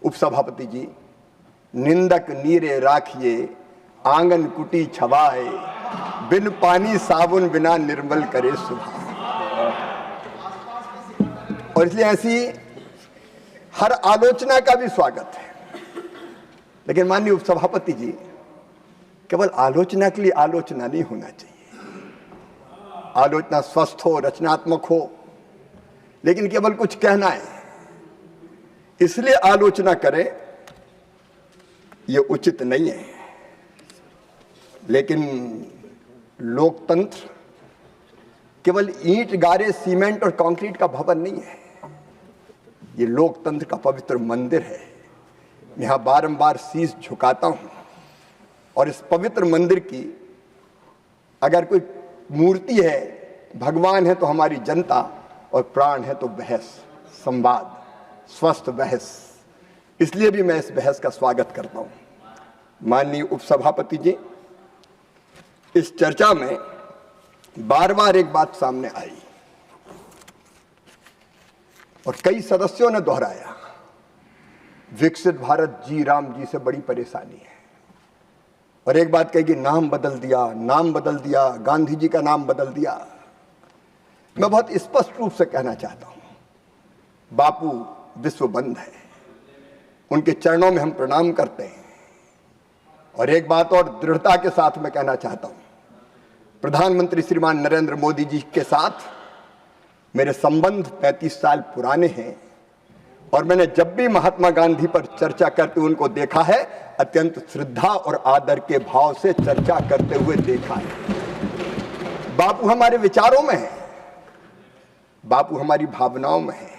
उपसभापति जी, निंदक नीरे राखिए आंगन कुटी छवाए, बिन पानी साबुन बिना निर्मल करे सुबह। और इसलिए ऐसी हर आलोचना का भी स्वागत है। लेकिन माननीय उपसभापति जी, केवल आलोचना के लिए आलोचना नहीं होना चाहिए। आलोचना स्वस्थ हो, रचनात्मक हो, लेकिन केवल कुछ कहना है इसलिए आलोचना करें, यह उचित नहीं है। लेकिन लोकतंत्र केवल ईंट गारे सीमेंट और कंक्रीट का भवन नहीं है। ये लोकतंत्र का पवित्र मंदिर है। यहां बारंबार शीश झुकाता हूं और इस पवित्र मंदिर की अगर कोई मूर्ति है, भगवान है तो हमारी जनता, और प्राण है तो बहस, संवाद, स्वस्थ बहस। इसलिए भी मैं इस बहस का स्वागत करता हूं। माननीय उपसभापति जी, इस चर्चा में बार बार एक बात सामने आई और कई सदस्यों ने दोहराया, विकसित भारत जी राम जी से बड़ी परेशानी है। और एक बात कही कि नाम बदल दिया, गांधी जी का नाम बदल दिया। मैं बहुत स्पष्ट रूप से कहना चाहता हूं, बापू विश्व बंद है, उनके चरणों में हम प्रणाम करते हैं। और एक बात और दृढ़ता के साथ मैं कहना चाहता हूं, प्रधानमंत्री श्रीमान नरेंद्र मोदी जी के साथ मेरे संबंध 35 साल पुराने हैं और मैंने जब भी महात्मा गांधी पर चर्चा करते उनको देखा है, अत्यंत श्रद्धा और आदर के भाव से चर्चा करते हुए देखा है। बापू हमारे विचारों में है, बापू हमारी भावनाओं में है,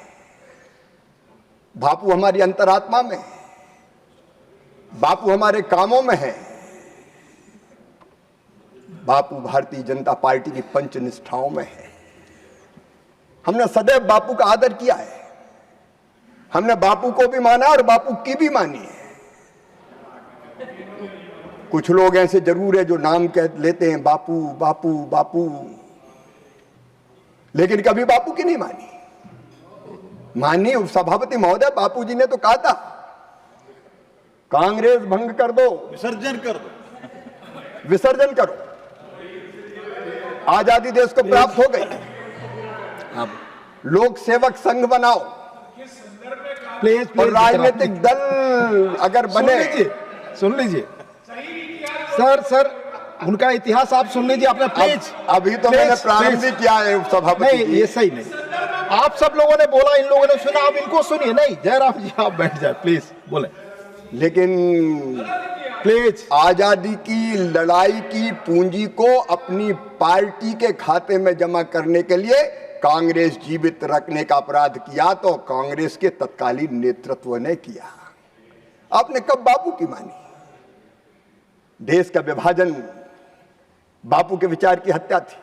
बापू हमारी अंतरात्मा में है, बापू हमारे कामों में है, बापू भारतीय जनता पार्टी की पंच निष्ठाओं में है। हमने सदैव बापू का आदर किया है। हमने बापू को भी माना और बापू की भी मानी है। कुछ लोग ऐसे जरूर है जो नाम कह लेते हैं बापू बापू बापू, लेकिन कभी बापू की नहीं मानी। माननीय उपसभापति महोदय, बापू जी ने तो कहा था कांग्रेस भंग कर दो, विसर्जन कर दो, विसर्जन करो, आजादी देश को प्राप्त हो गई, अब लोक सेवक संघ बनाओ, प्लीज और राजनीतिक दल अगर बने। सुन लीजिए सर, उनका इतिहास आप सुन लीजिए अपना, प्लीज। अभी तो मैंने प्रारंभ ही किया है उपसभापति नहीं, ये सही नहीं। आप सब लोगों ने बोला, इन लोगों ने सुना, आप इनको सुनिए। नहीं, जयराम जी आप बैठ जाए प्लीज, बोले। लेकिन प्लीज, आजादी की लड़ाई की पूंजी को अपनी पार्टी के खाते में जमा करने के लिए कांग्रेस जीवित रखने का अपराध किया तो कांग्रेस के तत्कालीन नेतृत्व ने किया। आपने कब बापू की मानी? देश का विभाजन बापू के विचार की हत्या थी।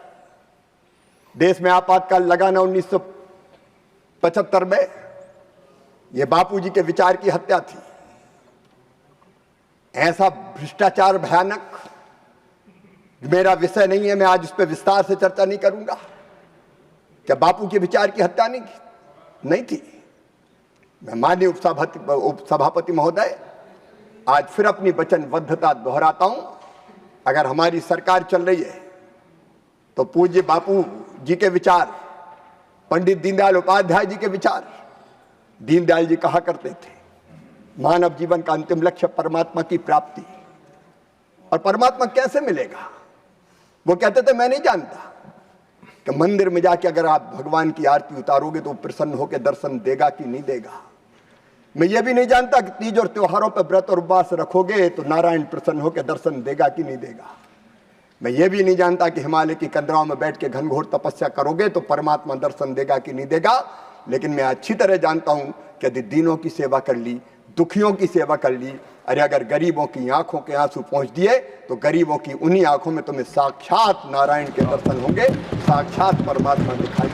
देश में आपातकाल लगाना 1975 में, यह बापू जी के विचार की हत्या थी। ऐसा भ्रष्टाचार भयानक मेरा विषय नहीं है, मैं आज उस पर विस्तार से चर्चा नहीं करूंगा। क्या बापू के विचार की हत्या नहीं थी? मैं माननीय उपसभापति महोदय आज फिर अपनी वचनबद्धता दोहराता हूं। अगर हमारी सरकार चल रही है तो पूज्य बापू जी के विचार, पंडित दीनदयाल उपाध्याय जी के विचार। दीनदयाल जी कहा करते थे, मानव जीवन का अंतिम लक्ष्य परमात्मा की प्राप्ति। और परमात्मा कैसे मिलेगा? वो कहते थे, मैं नहीं जानता कि मंदिर में जाके अगर आप भगवान की आरती उतारोगे तो प्रसन्न होकर दर्शन देगा कि नहीं देगा। मैं ये भी नहीं जानता कि तीज और त्योहारों पर व्रत और उपवास रखोगे तो नारायण प्रसन्न होकर दर्शन देगा कि नहीं देगा। मैं ये भी नहीं जानता कि हिमालय की कंदराओं में बैठ के घनघोर तपस्या करोगे तो परमात्मा दर्शन देगा कि नहीं देगा। लेकिन मैं अच्छी तरह जानता हूं कि यदि दीनों की सेवा कर ली, दुखियों की सेवा कर ली, अरे अगर गरीबों की आंखों के आंसू पहुंच दिए तो गरीबों की उन्हीं आंखों में तुम्हें साक्षात नारायण के दर्शन होंगे, साक्षात परमात्मा दिखाई